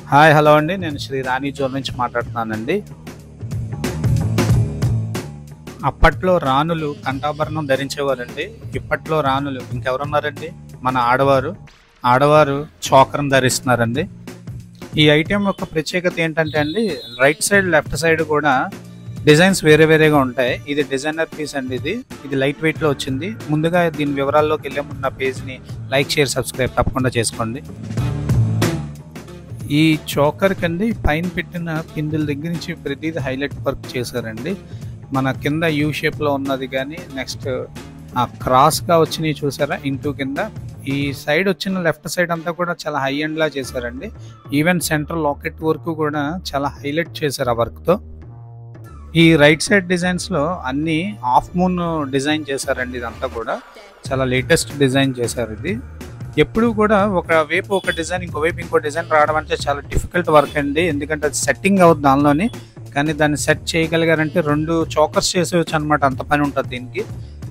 Hi hello అండి. నేను శ్రీ రాణి zone నుంచి మాట్లాడుతున్నానండి. అప్పట్లో రాణులు కంఠాభరణం ధరించేవారండి. ఇప్పట్లో రాణులు ఇంకెవరున్నారండి? మన ఆడవారు చోకరం ధరిస్తున్నారండి. ఈ ఐటెం యొక్క ప్రత్యేకత ఏంటంటే అండి, రైట్ సైడ్ లెఫ్ట్ సైడ్ కూడా డిజైన్స్ వేరేగా ఉంటాయి. ఇది డిజైనర్ పీస్ అండి. ఇది లైట్ వెయిట్లో వచ్చింది. ముందుగా దీని వివరాల్లోకి వెళ్ళే ముందు నా పేజ్ని లైక్, షేర్, సబ్స్క్రైబ్ తప్పకుండా చేసుకోండి. ఈ చోకర్ కండి పైన పెట్టిన పిందుల దగ్గర నుంచి ప్రతిదీ హైలైట్ వర్క్ చేశారండి. మన కింద యూ షేప్లో ఉన్నది కానీ నెక్స్ట్ ఆ క్రాస్గా వచ్చినవి చూసారా ఇంటూ కింద. ఈ సైడ్ వచ్చిన లెఫ్ట్ సైడ్ అంతా కూడా చాలా హై ఎండ్లా చేశారండి. ఈవెన్ సెంటర్ లాకెట్ వర్క్ కూడా చాలా హైలైట్ చేశారు ఆ వర్క్తో. ఈ రైట్ సైడ్ డిజైన్స్లో అన్నీ హాఫ్ మూన్ డిజైన్ చేశారండి. ఇదంతా కూడా చాలా లేటెస్ట్ డిజైన్ చేశారు. ఇది ఎప్పుడు కూడా ఒక వైపు ఒక డిజైన్ ఇంకోవైపు ఇంకో డిజైన్ రావడం అంటే చాలా డిఫికల్ట్ వర్క్ అండి. ఎందుకంటే అది సెట్టింగ్ అవుతుంది దానిలోని. కానీ దాన్ని సెట్ చేయగలిగారంటే 2 చోకర్స్ చేసేవచ్చు అనమాట. అంత పని ఉంటుంది దీనికి.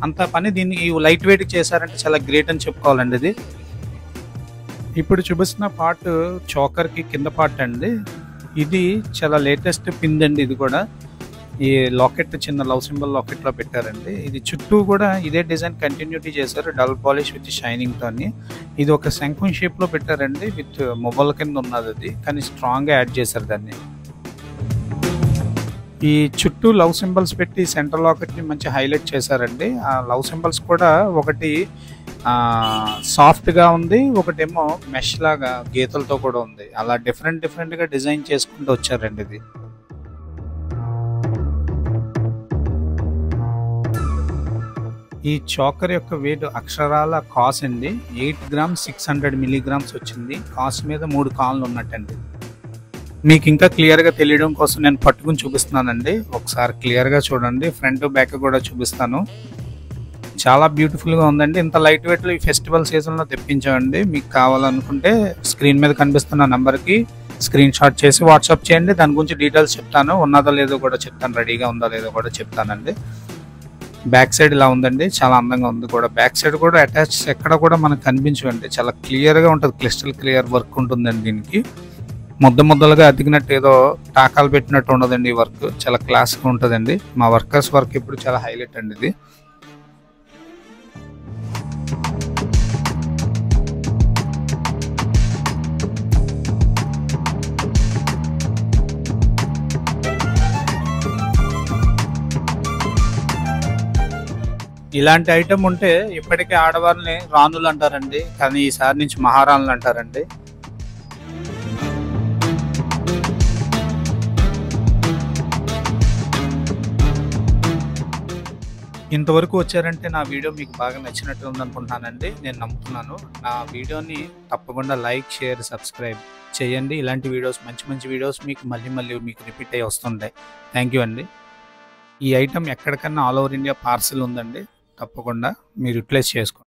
అంత పని దీన్ని లైట్ వెయిట్ చేశారంటే చాలా గ్రేట్ అని చెప్పుకోవాలండి. ఇది ఇప్పుడు చూపిస్తున్న పార్ట్ చోకర్కి కింద పార్ట్ అండి. ఇది చాలా లేటెస్ట్ పిన్ అండి. ఇది కూడా ఈ లాకెట్ చిన్న లవ్ సింబల్ లాకెట్లో పెట్టారండి. ఇది చుట్టూ కూడా ఇదే డిజైన్ కంటిన్యూటీ చేశారు. డల్ పాలిష్ విత్ షైనింగ్ తోని. ఇది ఒక శంఖం షేప్లో పెట్టారండి. విత్ మొబైల్ కింద ఉన్నది అది, కానీ స్ట్రాంగ్గా యాడ్ చేశారు దాన్ని. ఈ చుట్టూ లవ్ సింబల్స్ పెట్టి సెంటర్ లాకెట్ని మంచి హైలైట్ చేశారండి. ఆ లవ్ సింబల్స్ కూడా ఒకటి సాఫ్ట్గా ఉంది, ఒకటేమో మెష్ లాగా గీతలతో కూడా ఉంది. అలా డిఫరెంట్గా డిజైన్ చేసుకుంటూ వచ్చారండి. ఇది ఈ చోకర్ యొక్క వెయిట్ అక్షరాల కాస్ అండి. 8 grams 600 milligrams వచ్చింది. కాస్ మీద 3 కాళ్ళు ఉన్నట్టండి. మీకు ఇంకా క్లియర్గా తెలియడం కోసం నేను పట్టుకుని చూపిస్తున్నానండి. ఒకసారి క్లియర్గా చూడండి. ఫ్రంట్ బ్యాక్ కూడా చూపిస్తాను. చాలా బ్యూటిఫుల్గా ఉందండి. ఇంత లైట్ వెయిట్లో ఈ ఫెస్టివల్ సీజన్లో తెప్పించామండి. మీకు కావాలనుకుంటే స్క్రీన్ మీద కనిపిస్తున్న నెంబర్కి స్క్రీన్ షాట్ చేసి వాట్సాప్ చేయండి. దాని గురించి డీటెయిల్స్ చెప్తాను. ఉన్నదో లేదో కూడా చెప్తాను. రెడీగా ఉందో లేదో కూడా చెప్తానండి. బ్యాక్ సైడ్ ఇలా ఉందండి. చాలా అందంగా ఉంది కూడా. బ్యాక్ సైడ్ కూడా అటాచ్ ఎక్కడ కూడా మనకు కనిపించవండి. చాలా క్లియర్గా ఉంటుంది. క్లిస్టల్ క్లియర్ వర్క్ ఉంటుందండి. దీనికి ముద్దలుగా అతికినట్టు ఏదో టాకాలు పెట్టినట్టు ఉండదండి. ఈ వర్క్ చాలా క్లాస్గా ఉంటుందండి. మా వర్కర్స్ వర్క్ ఇప్పుడు చాలా హైలైట్ అండి. ఇది ఇలాంటి ఐటెం ఉంటే ఇప్పటికే ఆడవారిని రాణులు అంటారండి, కానీ ఈసారి నుంచి మహారాణులు అంటారండి. ఇంతవరకు వచ్చారంటే నా వీడియో మీకు బాగా నచ్చినట్టు ఉందనుకుంటున్నానండి. నేను నమ్ముతున్నాను. నా వీడియోని తప్పకుండా లైక్, షేర్, సబ్స్క్రైబ్ చేయండి. ఇలాంటి వీడియోస్ మంచి వీడియోస్ మీకు మళ్ళీ మీకు రిపీట్ అయ్యి వస్తుంటాయి. థ్యాంక్ యూ అండి. ఈ ఐటెం ఎక్కడికన్నా ఆల్ ఓవర్ ఇండియా పార్సిల్ ఉందండి. తప్పకుండా మీరు యూటిలైజ్ చేసుకోండి.